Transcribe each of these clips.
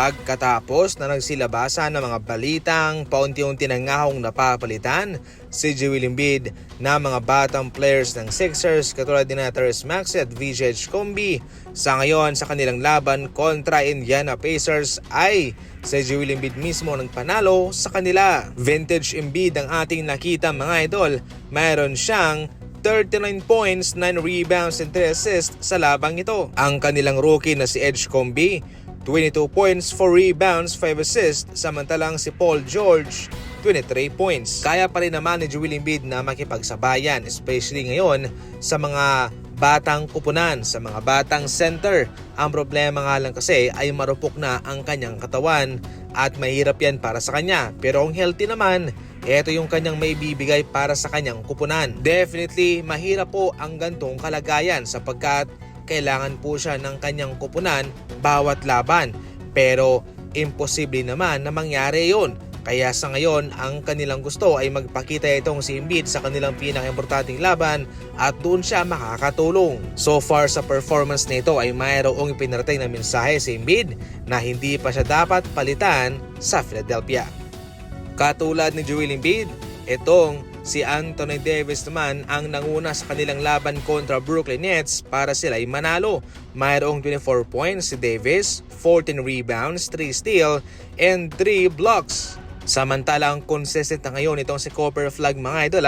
Pagkatapos na nagsilabasan ng mga balitang paunti-unti na ngahong napapalitan si Joel Embiid na mga batang players ng Sixers katulad ni Tyrese Maxey at VJ Comby, sa ngayon sa kanilang laban kontra Indiana Pacers ay si Joel Embiid mismo ng panalo sa kanila. Vintage Embiid ang ating nakita mga idol, mayroon siyang 39 points, 9 rebounds and 3 assists sa labang ito. Ang kanilang rookie na si Edge Comby, 22 points, 4 rebounds, 5 assists, samantalang si Paul George, 23 points. Kaya pa rin naman ni Joel Embiid na makipagsabayan, especially ngayon sa mga batang kupunan, sa mga batang center. Ang problema nga lang kasi ay marupok na ang kanyang katawan at mahirap yan para sa kanya. Pero kung healthy naman, ito yung kanyang may bibigay para sa kanyang kupunan. Definitely, mahirap po ang gantong kalagayan sapagkat kailangan po siya ng kanyang kupunan bawat laban. Pero imposible naman na mangyari yon. Kaya sa ngayon, ang kanilang gusto ay magpakita itong si Embiid sa kanilang pinaka-importanting laban at doon siya makakatulong. So far sa performance nito ay mayroong ipinarating na mensahe si Embiid na hindi pa siya dapat palitan sa Philadelphia. Katulad ni Joel Embiid, itong si Anthony Davis naman ang nanguna sa kanilang laban kontra Brooklyn Nets para sila ay manalo. Mayroong 24 points si Davis, 14 rebounds, 3 steal, and 3 blocks. Samantalang consistent na ngayon itong si Cooper Flag mga idol,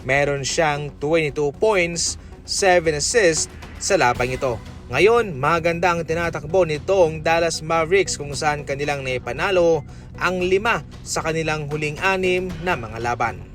meron siyang 22 points, 7 assists sa labang ito. Ngayon, maganda ang tinatakbo nitong Dallas Mavericks kung saan kanilang naipanalo ang 5 sa kanilang huling 6 na mga laban.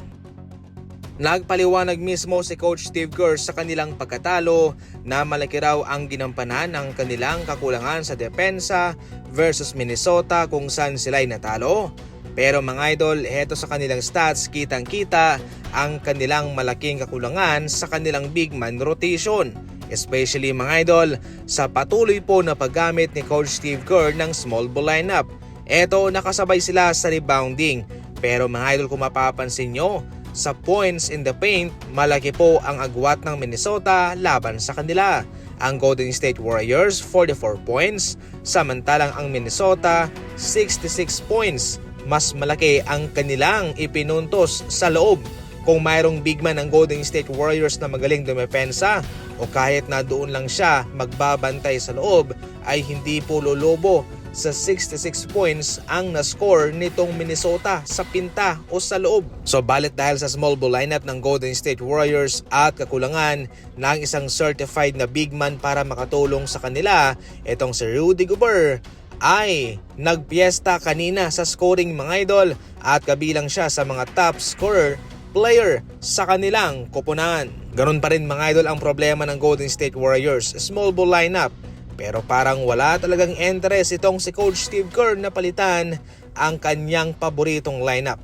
Nagpaliwanag mismo si Coach Steve Kerr sa kanilang pagkatalo na malaki raw ang ginampanan ng kanilang kakulangan sa depensa versus Minnesota kung saan sila'y natalo. Pero mga idol, heto sa kanilang stats, kitang-kita ang kanilang malaking kakulangan sa kanilang big man rotation. Especially mga idol, sa patuloy po na paggamit ni Coach Steve Kerr ng small ball lineup. Eto, nakasabay sila sa rebounding. Pero mga idol, kung mapapansin nyo, sa points in the paint, malaki po ang agwat ng Minnesota laban sa kanila. Ang Golden State Warriors, 44 points, samantalang ang Minnesota, 66 points. Mas malaki ang kanilang ipinuntos sa loob. Kung mayroong big man ng Golden State Warriors na magaling dumepensa o kahit na doon lang siya magbabantay sa loob, ay hindi po lolobo sa 66 points ang na-score nitong Minnesota sa pinta o sa loob. So balit dahil sa small ball lineup ng Golden State Warriors at kakulangan ng isang certified na big man para makatulong sa kanila, itong si Rudy Gobert ay nagpiesta kanina sa scoring mga idol at kabilang siya sa mga top scorer player sa kanilang koponan. Ganun pa rin mga idol ang problema ng Golden State Warriors, small ball lineup. Pero parang wala talagang interest itong si Coach Steve Kerr na palitan ang kanyang paboritong lineup.